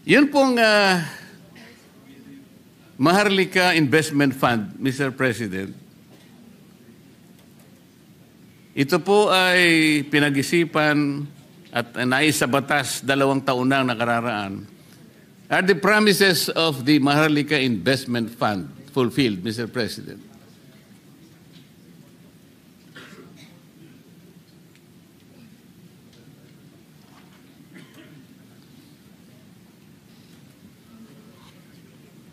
Yun pong Maharlika Investment Fund, Mr. President, ito po ay pinag-isipan at nais sa batas 2 taon na nakararaan. Are the promises of the Maharlika Investment Fund fulfilled, Mr. President?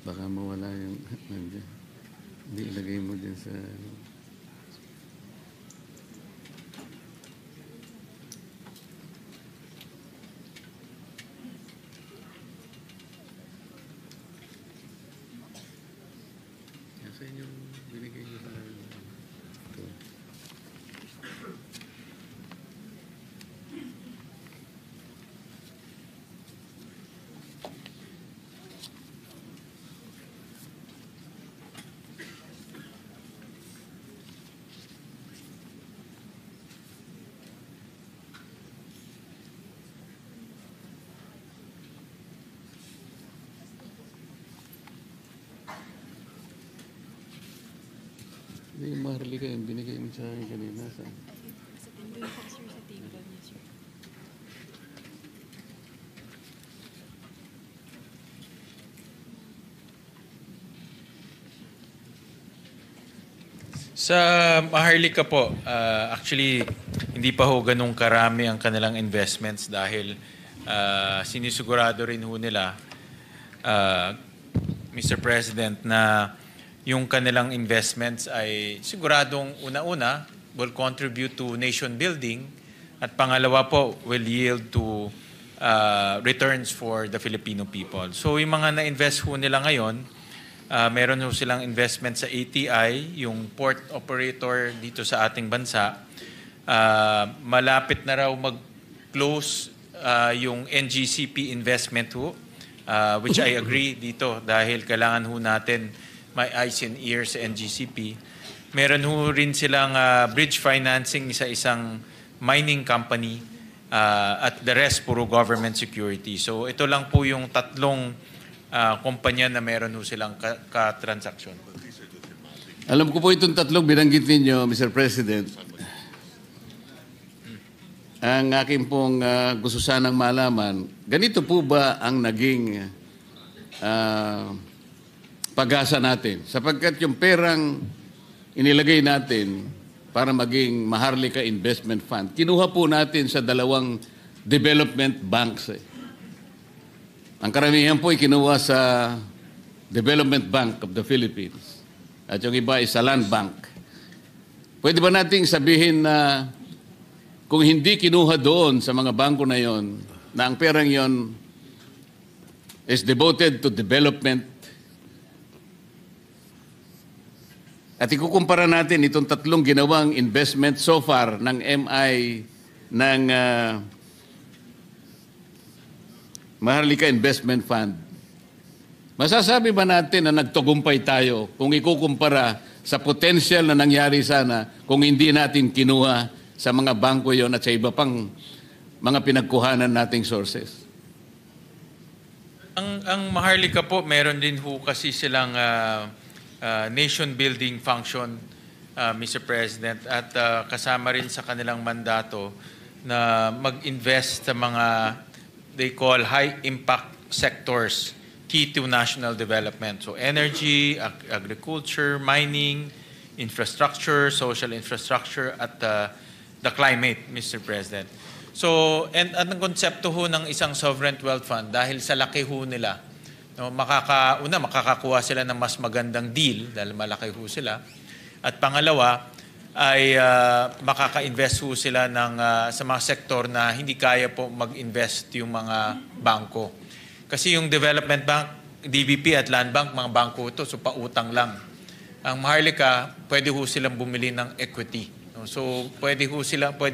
Baka mawala yung nandiyan. Hindi ilagay mo din sa... Sa inyong binigay nyo sa ito. Hindi, Maharlika yung binigay mo sa akin kanina. Sa table po, sir. Sa table niya, sir. Sa Maharlika po, actually, hindi pa ho ganun karami ang kanilang investments dahil sinisigurado rin ho nila, Mr. President, na yung kanilang investments ay siguradong una-una will contribute to nation building at pangalawa po will yield to returns for the Filipino people. So yung mga na-invest ho nila ngayon, meron ho silang investment sa ATI, yung port operator dito sa ating bansa. Malapit na raw mag-close yung NGCP investment ho, which I agree dito dahil kailangan ho natin may eyes and ears sa NGCP. Meron ho rin silang bridge financing sa isang mining company at the rest puro government security. So ito lang po yung tatlong kumpanya na meron ho silang ka-transaction. Alam ko po itong tatlong binanggit ninyo, Mr. President. Ang aking pong gusto sanang malaman, ganito po ba ang naging pag-asa natin? Sapagkat yung perang inilagay natin para maging Maharlika Investment Fund, kinuha po natin sa 2 development banks. Ang karamihan po ay kinuha sa Development Bank of the Philippines at yung iba ay sa Land Bank. Pwede ba nating sabihin na kung hindi kinuha doon sa mga bangko na yon, na ang perang yon is devoted to development? At ikukumpara natin itong tatlong ginawang investment so far ng MI ng Maharlika Investment Fund. Masasabi ba natin na nagtagumpay tayo kung ikukumpara sa potential na nangyari sana kung hindi natin kinuha sa mga bangko yon at sa iba pang mga pinagkuhanan nating sources? Ang Maharlika po, meron din ho kasi silang nation building function, Mr. President, at kasama rin sa kanilang mandato na mag-invest sa mga they call high impact sectors key to national development. So energy, agriculture, mining, infrastructure, social infrastructure, at the climate, Mr. President. So, and ang konsepto ho ng isang sovereign wealth fund, dahil sa laki ho nila, no, makakakuha sila ng mas magandang deal dahil malaki ho sila. At pangalawa ay makaka-invest ho sila sa mga sektor na hindi kaya po mag-invest yung mga bangko. Kasi yung Development Bank, DBP at Land Bank, mga bangko ito, so pautang lang. Ang Maharlika, pwede ho silang bumili ng equity. No? So pwede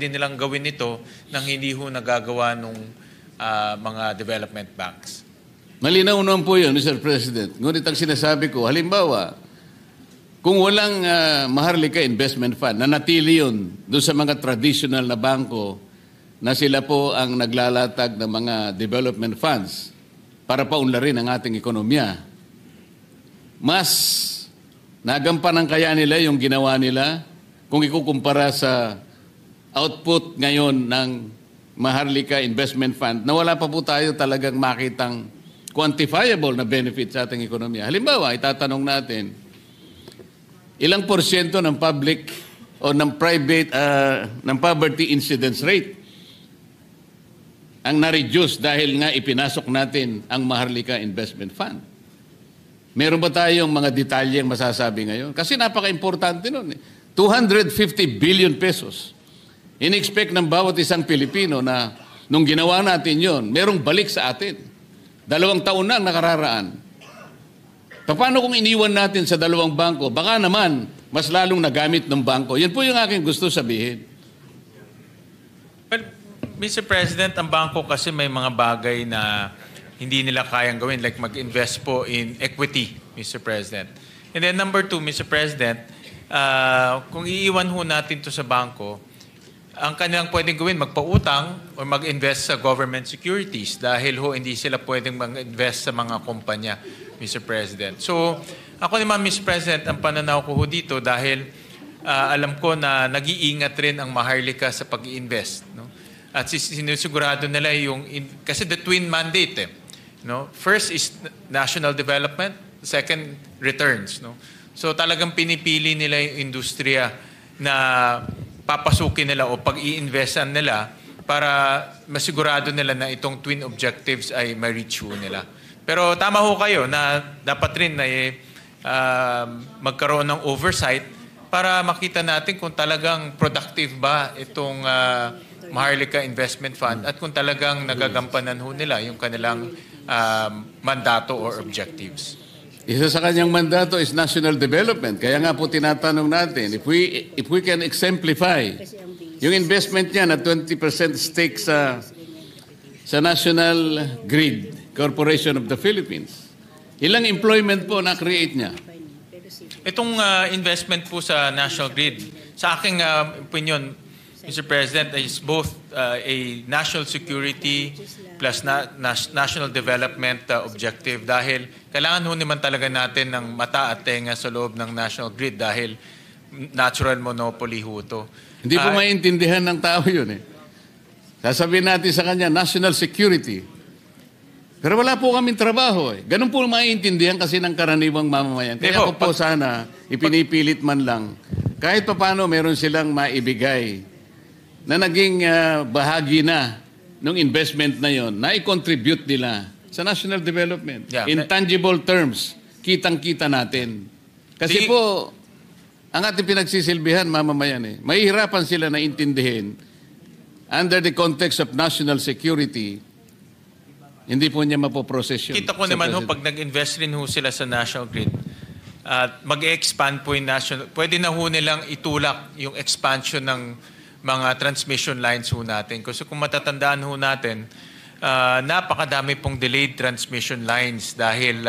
nilang gawin ito nang hindi ho nagagawa ng mga development banks. Malinaw naman po yun, Mr. President. Ngunit ang sinasabi ko, halimbawa, kung walang Maharlika Investment Fund, nanatili yun doon sa mga traditional na bangko na sila po ang naglalatag ng mga development funds, para paunlarin ang ating ekonomiya. Mas nagampanan kaya nila yung ginawa nila kung ikukumpara sa output ngayon ng Maharlika Investment Fund na wala pa po tayo talagang makitang quantifiable na benefit sa ating ekonomiya. Halimbawa, itatanong natin, ilang porsyento ng public o ng private, ng poverty incidence rate ang na-reduce dahil nga ipinasok natin ang Maharlika Investment Fund? Meron ba tayong mga detalyeng masasabi ngayon? Kasi napaka-importante nun. 250 billion pesos. In-expect ng bawat isang Pilipino na nung ginawa natin yon, merong balik sa atin. 2 taon na ang nakararaan. Paano kung iniwan natin sa 2 bangko? Baka naman, mas lalong nagamit ng bangko. Yan po yung aking gusto sabihin. Well, Mr. President, ang bangko kasi may mga bagay na hindi nila kayang gawin, like mag-invest po in equity, Mr. President. And then number 2, Mr. President, kung iiwan ho natin to sa bangko, ang kanilang pwedeng gawin, magpautang o mag-invest sa government securities dahil ho hindi sila pwedeng mag-invest sa mga kumpanya, Mr. President. So, ako naman, Mr. President, ang pananaw ko ho dito dahil alam ko na nag-iingat rin ang Maharlika sa pag-i-invest. No? At sinusigurado nila yung, kasi the twin mandate eh. No? First is national development, second, returns. No? So talagang pinipili nila yung industriya na papasukin nila o pag-i-investan nila para masigurado nila na itong twin objectives ay ma-reach ho nila. Pero tama ho kayo na dapat rin na magkaroon ng oversight para makita natin kung talagang productive ba itong Maharlika Investment Fund at kung talagang nagagampanan ho nila yung kanilang mandato or objectives. Isa sa kanyang mandato is national development. Kaya nga po tinatanong natin, if we can exemplify yung investment niya na 20% stake sa National Grid Corporation of the Philippines, ilang employment po na-create niya? Itong investment po sa National Grid, sa aking opinion, Mr. President, is both a national security plus national development objective dahil kailangan ho naman talaga natin ng mata at tenga sa loob ng National Grid dahil natural monopoly ho ito. Hindi po maintindihan ng tao yun eh. Sasabihin natin sa kanya, national security. Pero wala po kaming trabaho eh. Ganun po maintindihan kasi ng karaniwang mamamayan. Kaya ako po sana, ipinipilit man lang, kahit pa paano meron silang maibigay na naging bahagi na ng investment na yon, na i-contribute nila sa national development. Yeah. In tangible terms, kitang-kita natin. Kasi po, ang ating pinagsisilbihan, mamamayan eh, mahihirapan sila na intindihin under the context of national security, hindi po niya mapoprocess yun. Kita ko naman ho, pag nag-invest rin ho sila sa National Grid, mag-expand po yung national, pwede na ho nilang itulak yung expansion ng mga transmission lines ho natin. Kasi kung matatandaan ho natin, napakadami pong delayed transmission lines dahil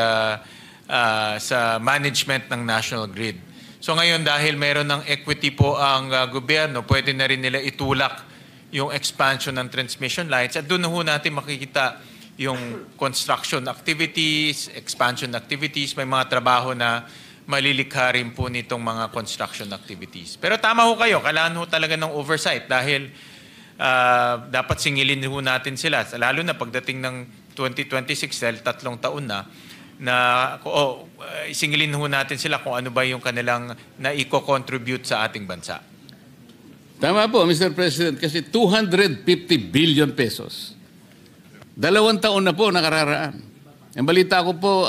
sa management ng National Grid. So ngayon dahil meron ng equity po ang gobyerno, pwede na rin nila itulak yung expansion ng transmission lines at doon na ho natin makikita yung construction activities, expansion activities, may mga trabaho na malilikha rin po nitong mga construction activities. Pero tama ho kayo, kailangan ho talaga ng oversight dahil dapat singilin ho natin sila. Lalo na pagdating ng 2026, dahil 3 taon na singilin ho natin sila kung ano ba yung kanilang na-contribute sa ating bansa. Tama po, Mr. President, kasi 250 billion pesos. 2 taon na po nakararaan. Ang balita ko po,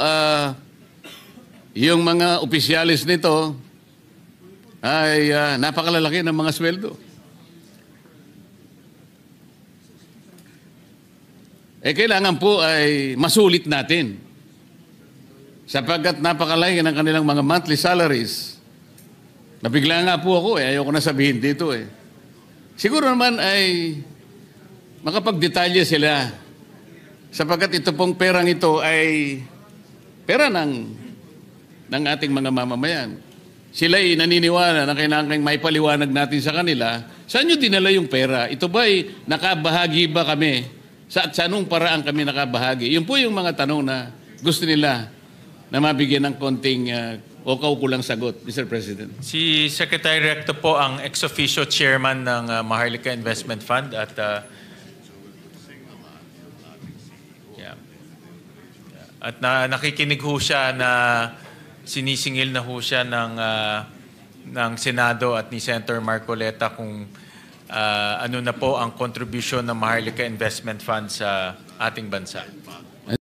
yung mga opisyalis nito ay napakalalaki ng mga sweldo. Kailangan po ay masulit natin. Sapagkat napakalaki ng kanilang mga monthly salaries. Nabigla nga po ako ayoko na sabihin dito Siguro naman ay makapagdetalye sila. Sapagkat ito pong perang ito ay pera ng ating mga mamamayan. Sila'y naniniwala na kailangan may paliwanag natin sa kanila, saan nyo dinala yung pera? Ito ba'y nakabahagi ba kami Sa anong paraan kami nakabahagi? Yun po yung mga tanong na gusto nila na mabigyan ng konting o kaukulang sagot, Mr. President. Si Secretary Recto po ang ex officio chairman ng Maharlika Investment Fund at nakikinig ho siya na sinisingil na ho siya ng Senado at ni Senator Marcoleta kung ano na po ang contribution ng Maharlika Investment Fund sa ating bansa.